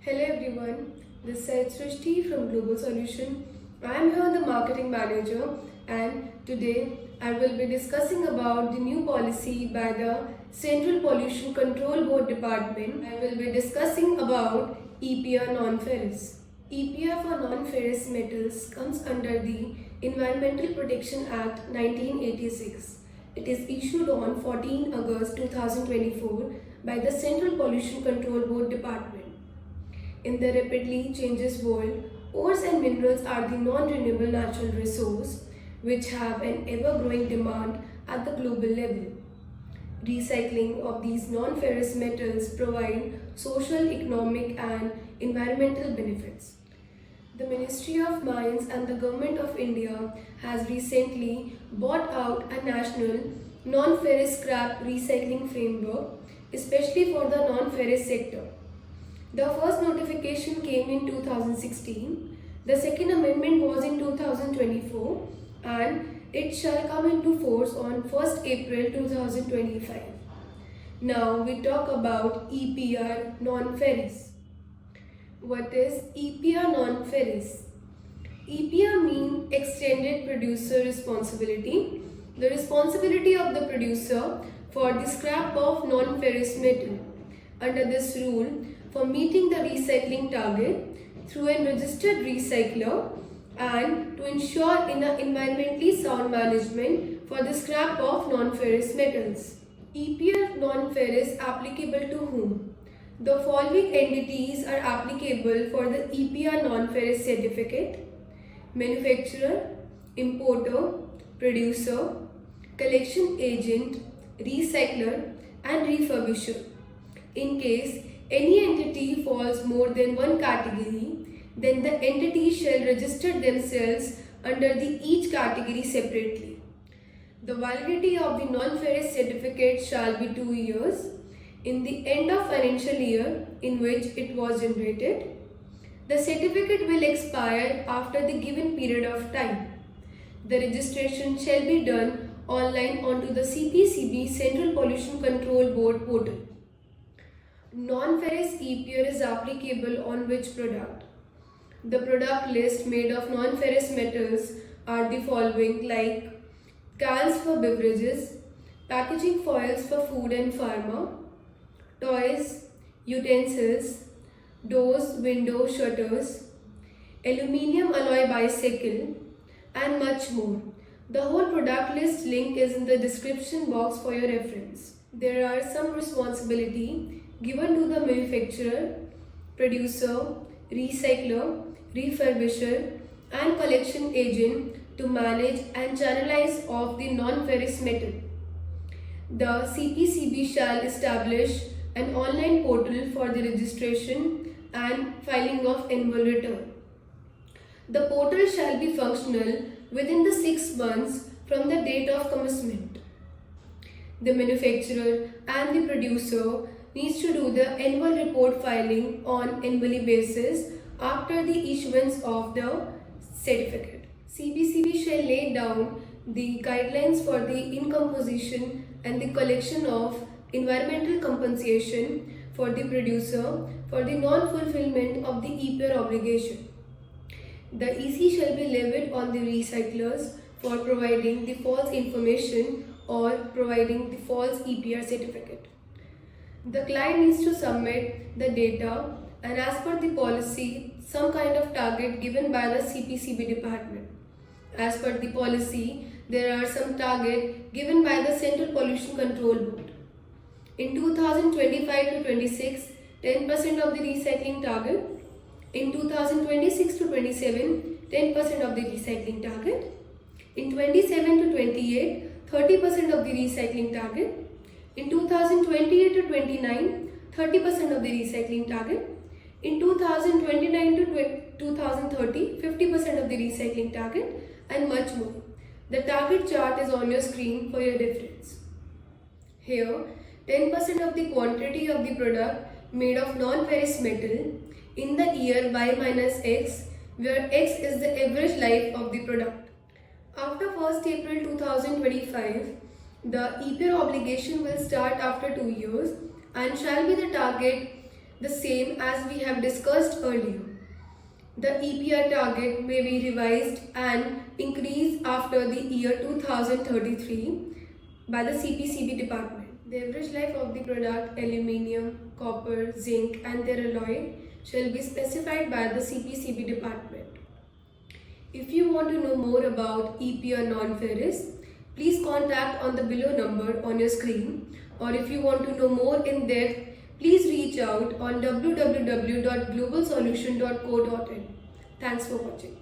Hello everyone, this is Srishti from Global Solution. I am here the marketing manager and today I will be discussing about the new policy by the Central Pollution Control Board Department. I will be discussing about EPR Non Ferrous. EPR for non-ferrous metals comes under the Environmental Protection Act 1986. It is issued on 14 August 2024 by the Central Pollution Control Board Department. In the rapidly changes world, ores and minerals are the non-renewable natural resource which have an ever-growing demand at the global level. Recycling of these non-ferrous metals provide social, economic and environmental benefits. The Ministry of Mines and the Government of India has recently brought out a national non-ferrous scrap recycling framework, especially for the non-ferrous sector. The first notification came in 2016, the second amendment was in 2024 and it shall come into force on 1st April 2025. Now we talk about EPR Non Ferrous. What is EPR Non Ferrous? EPR means Extended Producer Responsibility, the responsibility of the producer for the scrap of non-ferrous metal. Under this rule, for meeting the recycling target through a registered recycler and to ensure in an environmentally sound management for the scrap of non-ferrous metals. EPR non-ferrous applicable to whom? The following entities are applicable for the EPR non-ferrous certificate: manufacturer, importer, producer, collection agent, recycler and refurbisher. In case any entity falls more than one category, then the entity shall register themselves under each category separately. The validity of the non-ferrous certificate shall be 2 years in the end of financial year in which it was generated. The certificate will expire after the given period of time. The registration shall be done online onto the CPCB Central Pollution Control Board portal. Non-ferrous EPR is applicable on which product? The product list made of non-ferrous metals are the following, like cans for beverages, packaging foils for food and pharma, toys, utensils, doors, window shutters, aluminium alloy bicycle and much more. The whole product list link is in the description box for your reference. There are some responsibility given to the manufacturer, producer, recycler, refurbisher and collection agent to manage and channelize of the non-ferrous metal. The CPCB shall establish an online portal for the registration and filing of annual return. The portal shall be functional within the 6 months from the date of commencement. The manufacturer and the producer needs to do the annual report filing on annually basis after the issuance of the certificate. CPCB shall lay down the guidelines for the incomposition and the collection of environmental compensation for the producer for the non-fulfillment of the EPR obligation. The EC shall be levied on the recyclers for providing the false information or providing the false EPR certificate. The client needs to submit the data and as per the policy, some kind of target given by the CPCB department. As per the policy, there are some target given by the Central Pollution Control Board. In 2025 to 26, 10% of the recycling target. In 2026 to 27, 10% of the recycling target. In 27 to 28, 30% of the recycling target. In 2028 to 29, 30% of the recycling target. In 2029 to 2030, 50% of the recycling target and much more. The target chart is on your screen for your reference. Here, 10% of the quantity of the product made of non-ferrous metal in the year Y minus X, where X is the average life of the product. After 1st April 2025, the EPR obligation will start after 2 years and shall be the target the same as we have discussed earlier. The EPR target may be revised and increased after the year 2033 by the CPCB department. The average life of the product, aluminium, copper, zinc and their alloy shall be specified by the CPCB department. If you want to know more about EPR Non-Ferrous, please contact on the below number on your screen, or if you want to know more in depth, please reach out on www.globalsolution.co.in. Thanks for watching.